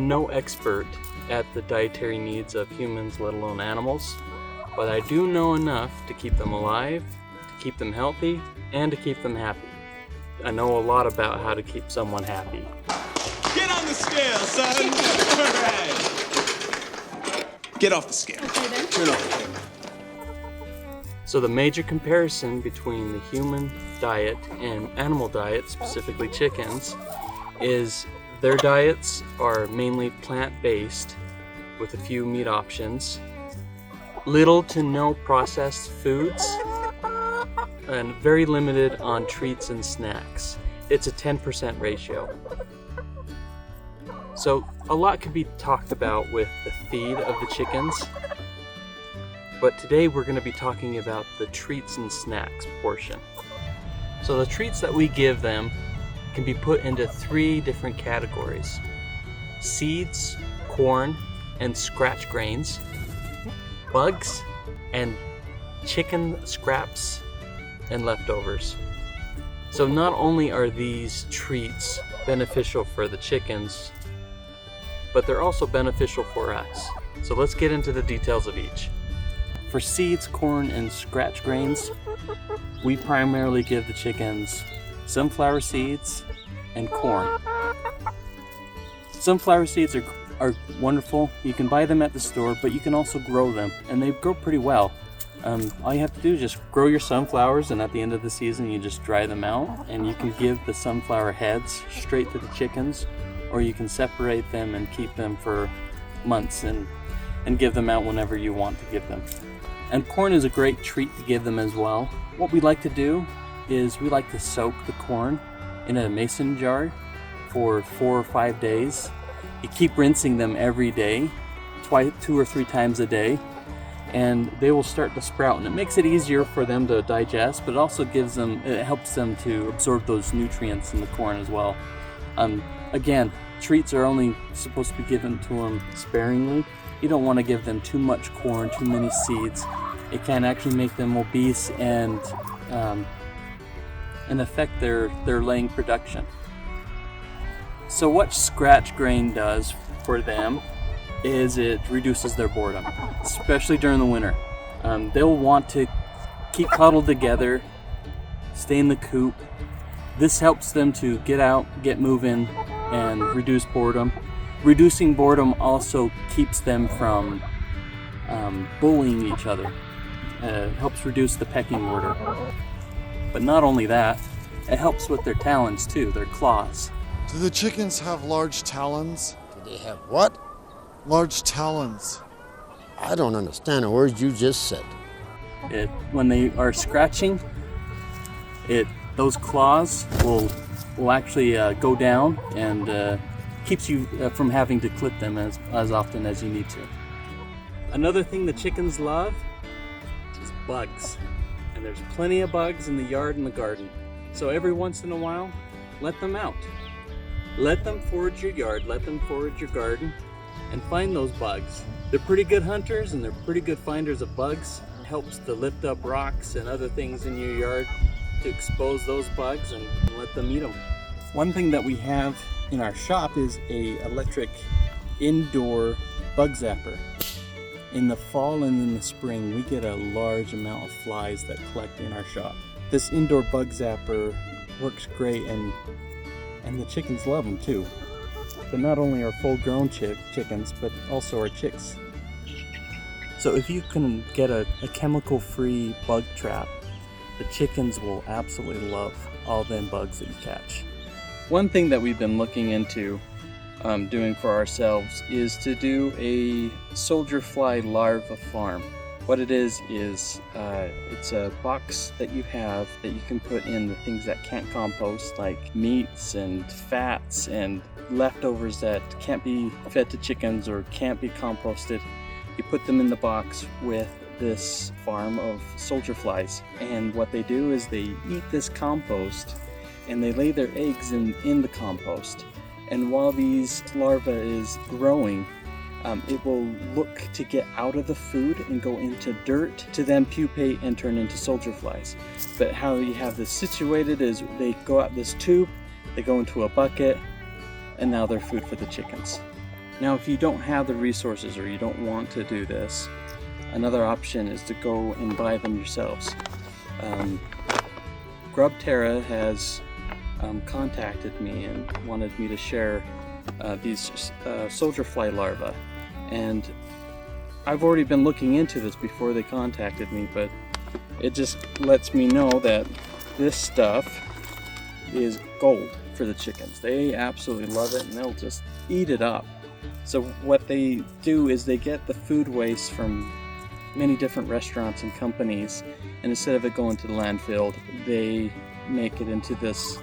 am no expert at the dietary needs of humans, let alone animals, but I do know enough to keep them alive, to keep them healthy, and to keep them happy. I know a lot about how to keep someone happy. Get on the scale, son! All right. Get off the scale. Okay then. Turn over. So the major comparison between the human diet and animal diet, specifically chickens, is their diets are mainly plant-based with a few meat options, little to no processed foods, and very limited on treats and snacks. It's a 10% ratio. So a lot could be talked about with the feed of the chickens, but today we're going to be talking about the treats and snacks portion. So the treats that we give them can be put into 3 different categories: seeds, corn, and scratch grains, bugs, and chicken scraps and leftovers. So not only are these treats beneficial for the chickens, but they're also beneficial for us. So let's get into the details of each. For seeds, corn, and scratch grains, we primarily give the chickens sunflower seeds and corn. Sunflower seeds are wonderful. You can buy them at the store, but you can also grow them, and they grow pretty well. All you have to do is just grow your sunflowers, and at the end of the season you just dry them out, and you can give the sunflower heads straight to the chickens, or you can separate them and keep them for months and give them out whenever you want to give them. And corn is a great treat to give them as well. What we like to do is we like to soak the corn in a mason jar for 4 or 5 days. You keep rinsing them every day, 2 or 3 times a day, and they will start to sprout. And it makes it easier for them to digest, but it also it helps them to absorb those nutrients in the corn as well. Again, treats are only supposed to be given to them sparingly. You don't want to give them too much corn, too many seeds. It can actually make them obese and affect their laying production. So what scratch grain does for them is it reduces their boredom, especially during the winter. They'll want to keep huddled together, stay in the coop. This helps them to get out, get moving, and reduce boredom. Reducing boredom also keeps them from bullying each other. Helps reduce the pecking order. But not only that, it helps with their talons too, their claws. Do the chickens have large talons? Do they have what? Large talons. I don't understand the words you just said. When they are scratching, those claws will actually go down and keeps you from having to clip them as often as you need to. Another thing the chickens love is bugs. And there's plenty of bugs in the yard and the garden. So every once in a while, let them out. Let them forage your yard, let them forage your garden, and find those bugs. They're pretty good hunters and they're pretty good finders of bugs. It helps to lift up rocks and other things in your yard to expose those bugs and let them eat them. One thing that we have in our shop is a electric indoor bug zapper. In the fall and in the spring, we get a large amount of flies that collect in our shop. This indoor bug zapper works great, and the chickens love them too. But not only our full-grown chickens, but also our chicks. So if you can get a chemical-free bug trap, the chickens will absolutely love all them bugs that you catch. One thing that we've been looking into doing for ourselves is to do a soldier fly larva farm. What it is it's a box that you have that you can put in the things that can't compost, like meats and fats and leftovers that can't be fed to chickens or can't be composted. You put them in the box with this farm of soldier flies, and what they do is they eat this compost and they lay their eggs in the compost. And while these larvae is growing, it will look to get out of the food and go into dirt to then pupate and turn into soldier flies. But how you have this situated is they go out this tube, they go into a bucket, and now they're food for the chickens. Now, if you don't have the resources or you don't want to do this, another option is to go and buy them yourselves. Grubterra has contacted me and wanted me to share these soldier fly larvae, and I've already been looking into this before they contacted me, but it just lets me know that this stuff is gold for the chickens. They absolutely love it and they'll just eat it up. So what they do is they get the food waste from many different restaurants and companies, and instead of it going to the landfill, they make it into this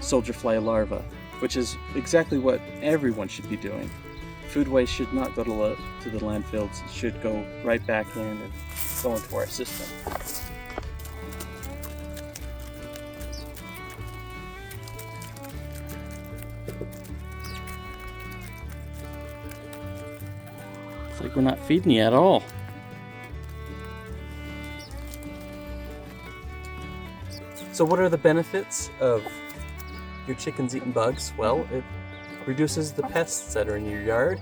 soldier fly larva, which is exactly what everyone should be doing. Food waste should not go to the landfills. It should go right back in and go into our system. It's like we're not feeding you at all. So what are the benefits of your chickens eating bugs? Well, it reduces the pests that are in your yard,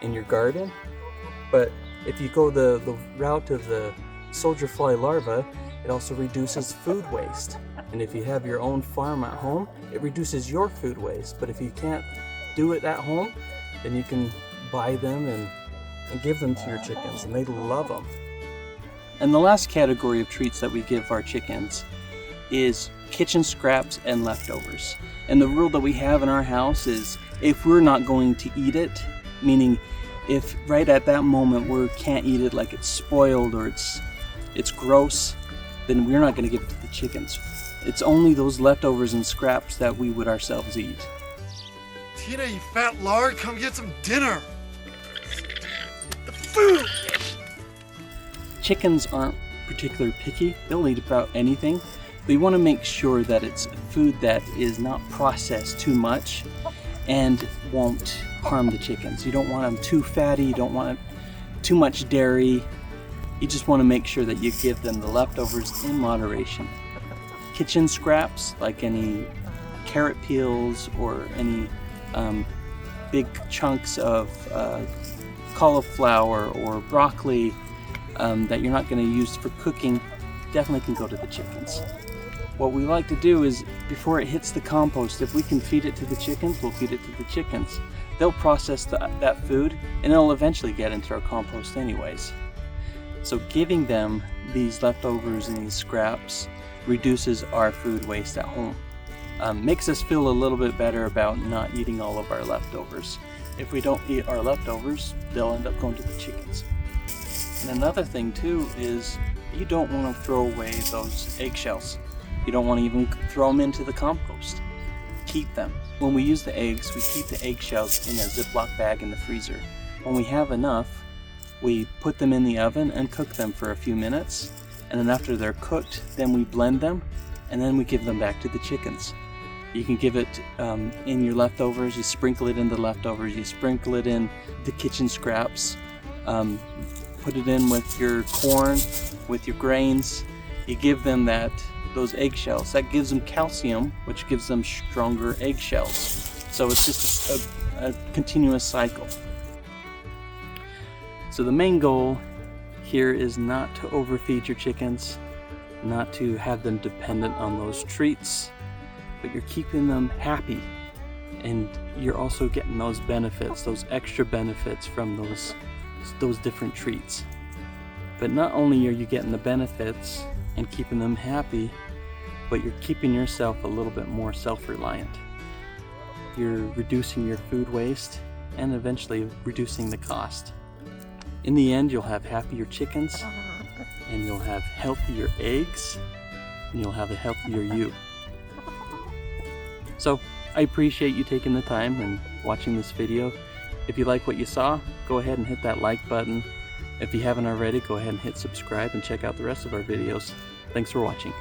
in your garden. But if you go the route of the soldier fly larva, it also reduces food waste. And if you have your own farm at home, it reduces your food waste. But if you can't do it at home, then you can buy them and give them to your chickens, and they love them. And the last category of treats that we give our chickens is kitchen scraps and leftovers. And the rule that we have in our house is if we're not going to eat it, meaning if right at that moment we can't eat it, like it's spoiled or it's gross, then we're not going to give it to the chickens. It's only those leftovers and scraps that we would ourselves eat. Tina, you fat lard, come get some dinner. The food! Chickens aren't particularly picky. They'll eat about anything. But you want to make sure that it's food that is not processed too much and won't harm the chickens. You don't want them too fatty, you don't want too much dairy. You just want to make sure that you give them the leftovers in moderation. Kitchen scraps, like any carrot peels or any big chunks of cauliflower or broccoli that you're not going to use for cooking, definitely can go to the chickens. What we like to do is, before it hits the compost, if we can feed it to the chickens, we'll feed it to the chickens. They'll process that food and it'll eventually get into our compost anyways. So giving them these leftovers and these scraps reduces our food waste at home. Makes us feel a little bit better about not eating all of our leftovers. If we don't eat our leftovers, they'll end up going to the chickens. And another thing too is you don't want to throw away those eggshells. You don't want to even throw them into the compost. Keep them. When we use the eggs, we keep the eggshells in a Ziploc bag in the freezer. When we have enough, we put them in the oven and cook them for a few minutes. And then after they're cooked, then we blend them and then we give them back to the chickens. You can give it in your leftovers, you sprinkle it in the leftovers, you sprinkle it in the kitchen scraps, put it in with your corn, with your grains. You give them those eggshells. That gives them calcium, which gives them stronger eggshells. So it's just a continuous cycle. So the main goal here is not to overfeed your chickens, not to have them dependent on those treats, but you're keeping them happy, and you're also getting those benefits, those extra benefits from those different treats. But not only are you getting the benefits and keeping them happy, but you're keeping yourself a little bit more self-reliant. You're reducing your food waste and eventually reducing the cost. In the end, you'll have happier chickens, and you'll have healthier eggs, and you'll have a healthier you. So I appreciate you taking the time and watching this video. If you like what you saw, go ahead and hit that like button. If you haven't already, go ahead and hit subscribe and check out the rest of our videos. Thanks for watching.